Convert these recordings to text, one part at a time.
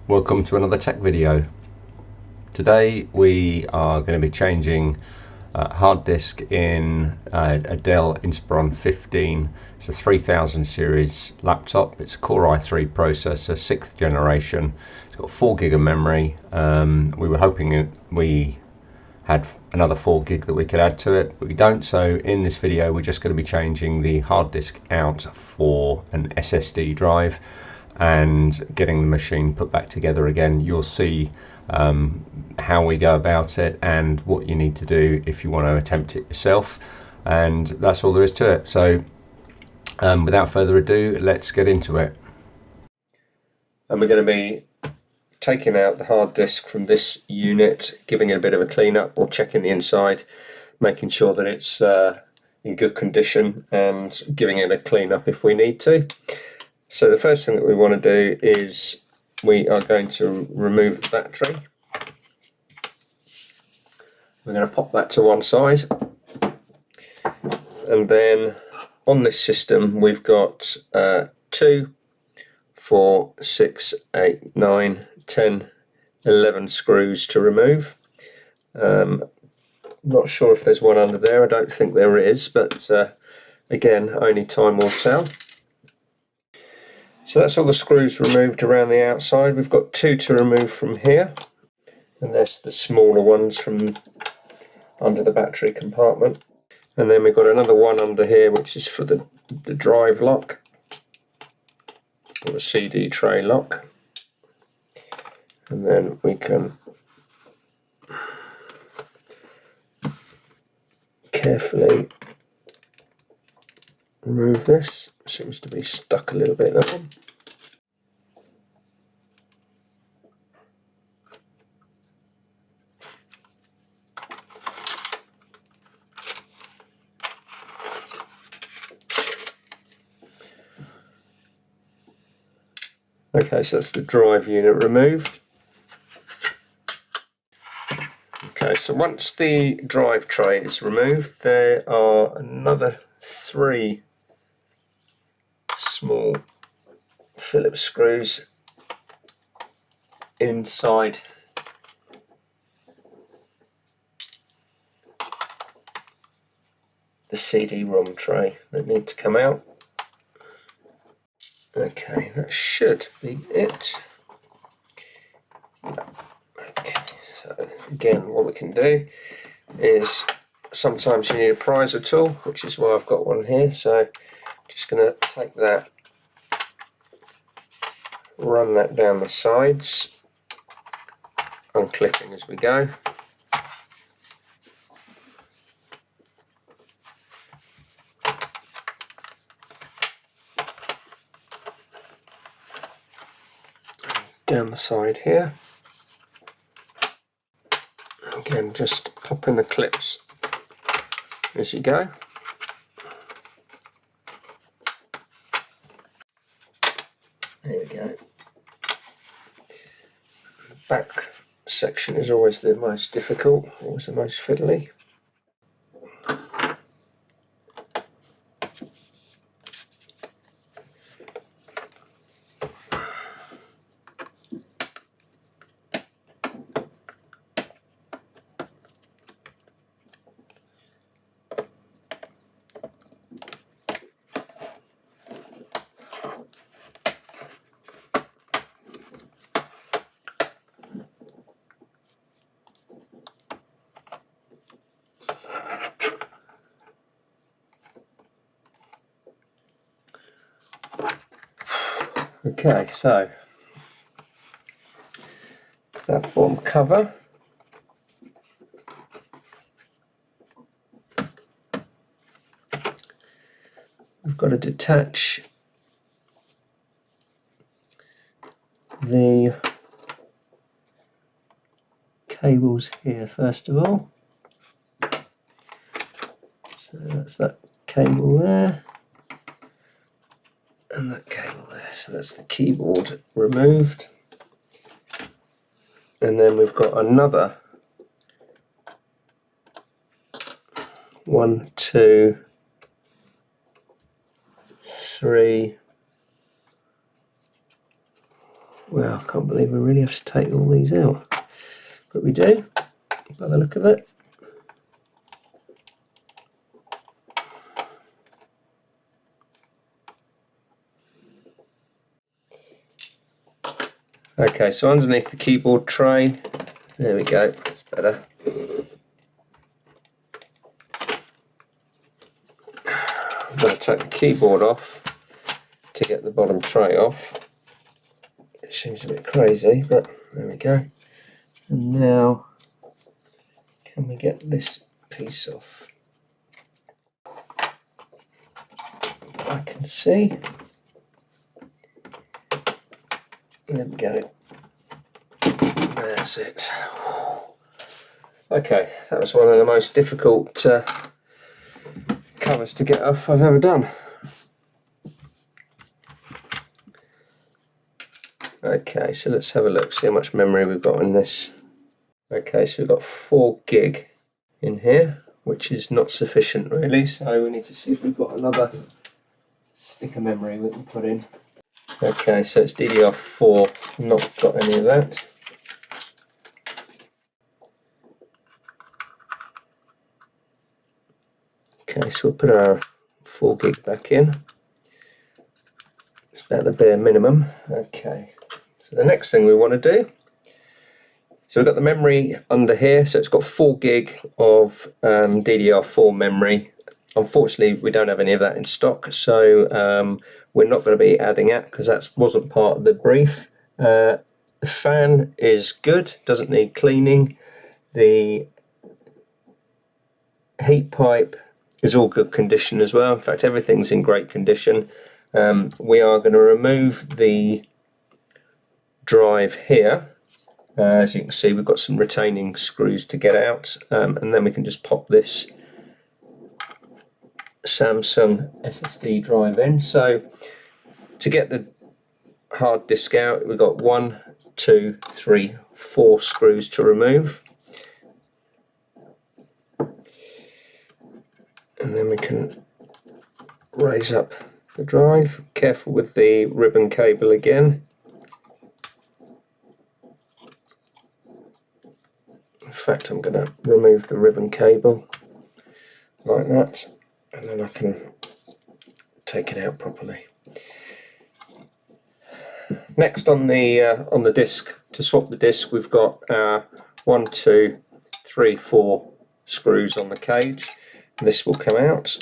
Welcome to another tech video. Today we are going to be changing hard disk in a Dell Inspiron 15. It's a 3000 series laptop. It's a Core i3 processor, 6th generation. It's got 4 gig of memory. We were hoping we had another 4 gig that we could add to it, but we don't. So in this video we're just going to be changing the hard disk out for an SSD drive and getting the machine put back together again. You'll see how we go about it and what you need to do if you want to attempt it yourself, and that's all there is to it. So without further ado, let's get into it. And we're going to be taking out the hard disk from this unit, giving it a bit of a clean up, or checking the inside, making sure that it's in good condition, and giving it a clean up if we need to. So the first thing that we want to do is we are going to remove the battery. We're going to pop that to one side, and then on this system we've got 2, 4, 6, 8, 9, 10, 11 screws to remove. Not sure if there's one under there. I don't think there is, but again, only time will tell. So that's all the screws removed around the outside. We've got 2 to remove from here, and there's the smaller ones from under the battery compartment. And then we've got another one under here, which is for the drive lock, or the CD tray lock. And then we can carefully remove this. Seems to be stuck a little bit, that one. Okay, so that's the drive unit removed. Okay, so once the drive tray is removed, there are another 3 small Phillips screws inside the CD-ROM tray that need to come out. Okay, that should be it. Okay, so again, what we can do is sometimes you need a prizer tool, which is why I've got one here. So just going to take that, run that down the sides, unclipping as we go. Down the side here. Again, just pop in the clips as you go. There we go. The back section is always the most difficult, always the most fiddly. Okay, so that bottom cover, we've got to detach the cables here first of all. So that's that cable there, and that cable there. So that's the keyboard removed. And then we've got another 1, 2, 3, Well, I can't believe we really have to take all these out, but we do, by the look of it. Okay, so underneath the keyboard tray, there we go, that's better. I'm going to take the keyboard off to get the bottom tray off. It seems a bit crazy, but there we go. And now, can we get this piece off? I can see. There we go. That's it. Okay, that was one of the most difficult covers to get off I've ever done. Okay, so let's have a look, see how much memory we've got in this. Okay, so we've got 4 gig in here, which is not sufficient really, so we need to see if we've got another stick of memory we can put in. Okay, so it's DDR4, not got any of that. Okay, so we'll put our 4 gig back in. It's about the bare minimum. Okay, so the next thing we want to do, so we've got the memory under here, so it's got 4 gig of DDR4 memory. Unfortunately, we don't have any of that in stock, so we're not going to be adding that because that wasn't part of the brief. The fan is good, doesn't need cleaning. The heat pipe is all good condition as well. In fact, everything's in great condition. We are going to remove the drive here. As you can see, we've got some retaining screws to get out, and then we can just pop this Samsung SSD drive in. So to get the hard disk out, we've got 1, 2, 3, 4 screws to remove. And then we can raise up the drive. Careful with the ribbon cable again. In fact, I'm going to remove the ribbon cable like that, and then I can take it out properly. Next on the disc, to swap the disc, we've got 1, 2, 3, 4 screws on the cage. This will come out,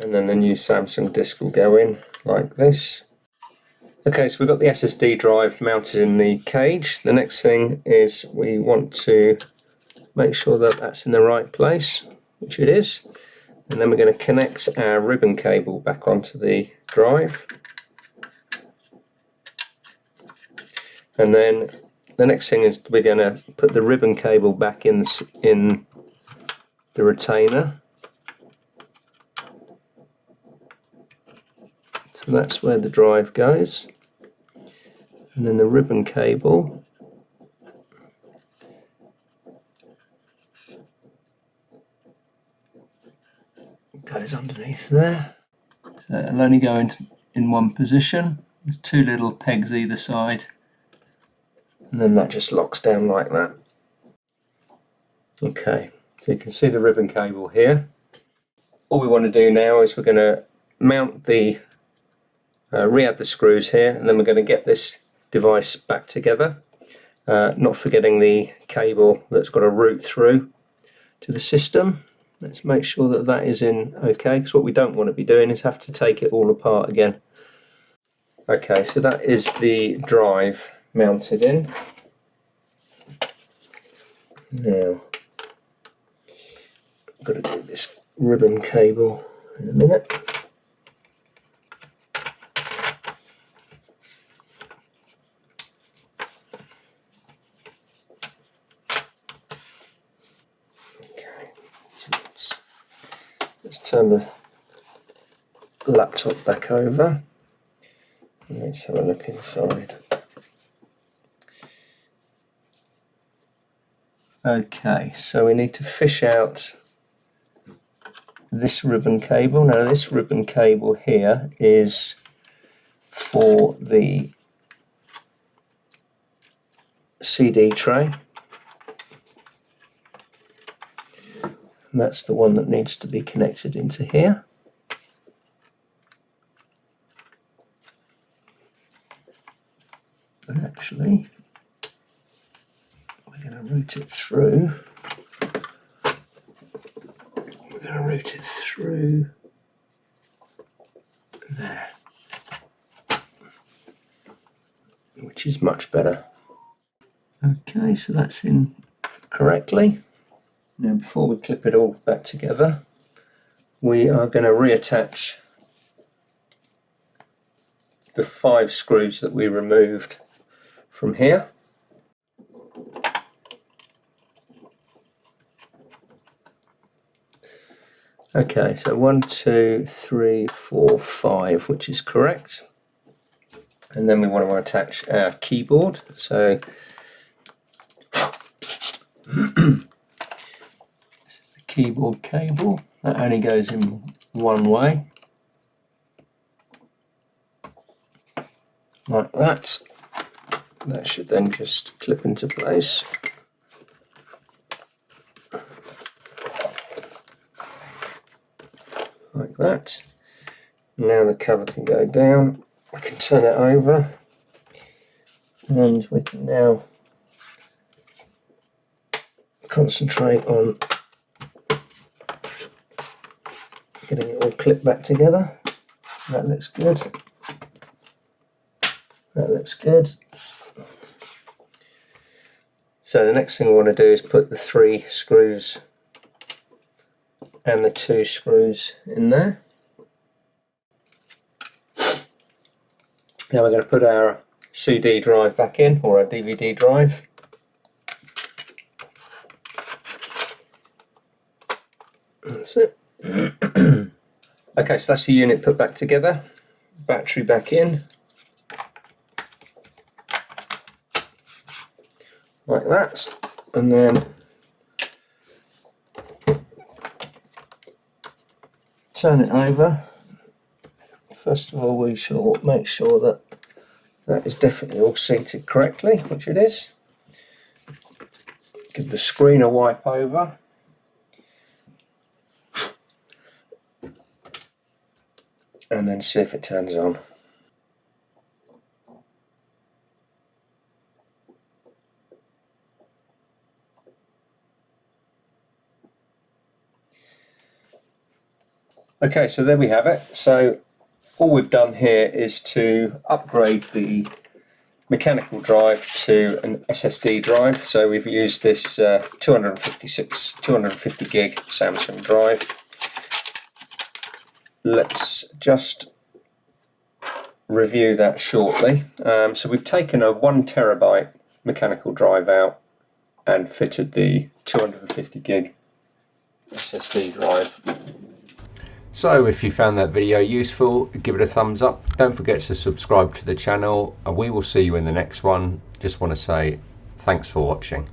and then the new Samsung disc will go in like this. Okay, so we've got the SSD drive mounted in the cage. The next thing is we want to make sure that that's in the right place, which it is, and then we're going to connect our ribbon cable back onto the drive. And then the next thing is we're going to put the ribbon cable back in the retainer. So that's where the drive goes. And then the ribbon cable goes underneath there. So it'll only go in one position. There's 2 little pegs either side. And then that just locks down like that. Okay, so you can see the ribbon cable here. All we want to do now is we're going to mount the, re-add the screws here, and then we're going to get this device back together. Not forgetting the cable that's got a route through to the system. Let's make sure that that is in okay, because what we don't want to be doing is have to take it all apart again. Okay, so that is the drive mounted in. Now, I've got to do this ribbon cable in a minute. Okay, so let's turn the laptop back over. Let's have a look inside. Okay, so we need to fish out this ribbon cable. Now this ribbon cable here is for the CD tray. And that's the one that needs to be connected into here. But actually, we're going to route it through. We're going to route it through there, which is much better. Okay, so that's in correctly. Now, before we clip it all back together, we are going to reattach the 5 screws that we removed from here. Okay, so 1, 2, 3, 4, 5, which is correct. And then we want to attach our keyboard. So this is the keyboard cable. That only goes in one way, like that. That should then just clip into place. Like that. Now the cover can go down. We can turn it over, and we can now concentrate on getting it all clipped back together. That looks good. That looks good. So the next thing we want to do is put the 3 screws and the 2 screws in there. Now we're going to put our CD drive back in, or our DVD drive. That's it. Okay, so that's the unit put back together. Battery back in. Like that. And then turn it over. First of all, we shall make sure that that is definitely all seated correctly, which it is. Give the screen a wipe over. And then see if it turns on. Okay, so there we have it. So all we've done here is to upgrade the mechanical drive to an SSD drive. So we've used this 250 gig Samsung drive. Let's just review that shortly. So we've taken a 1 terabyte mechanical drive out and fitted the 250 gig SSD drive. So if you found that video useful, give it a thumbs up. Don't forget to subscribe to the channel, and we will see you in the next one. Just want to say thanks for watching.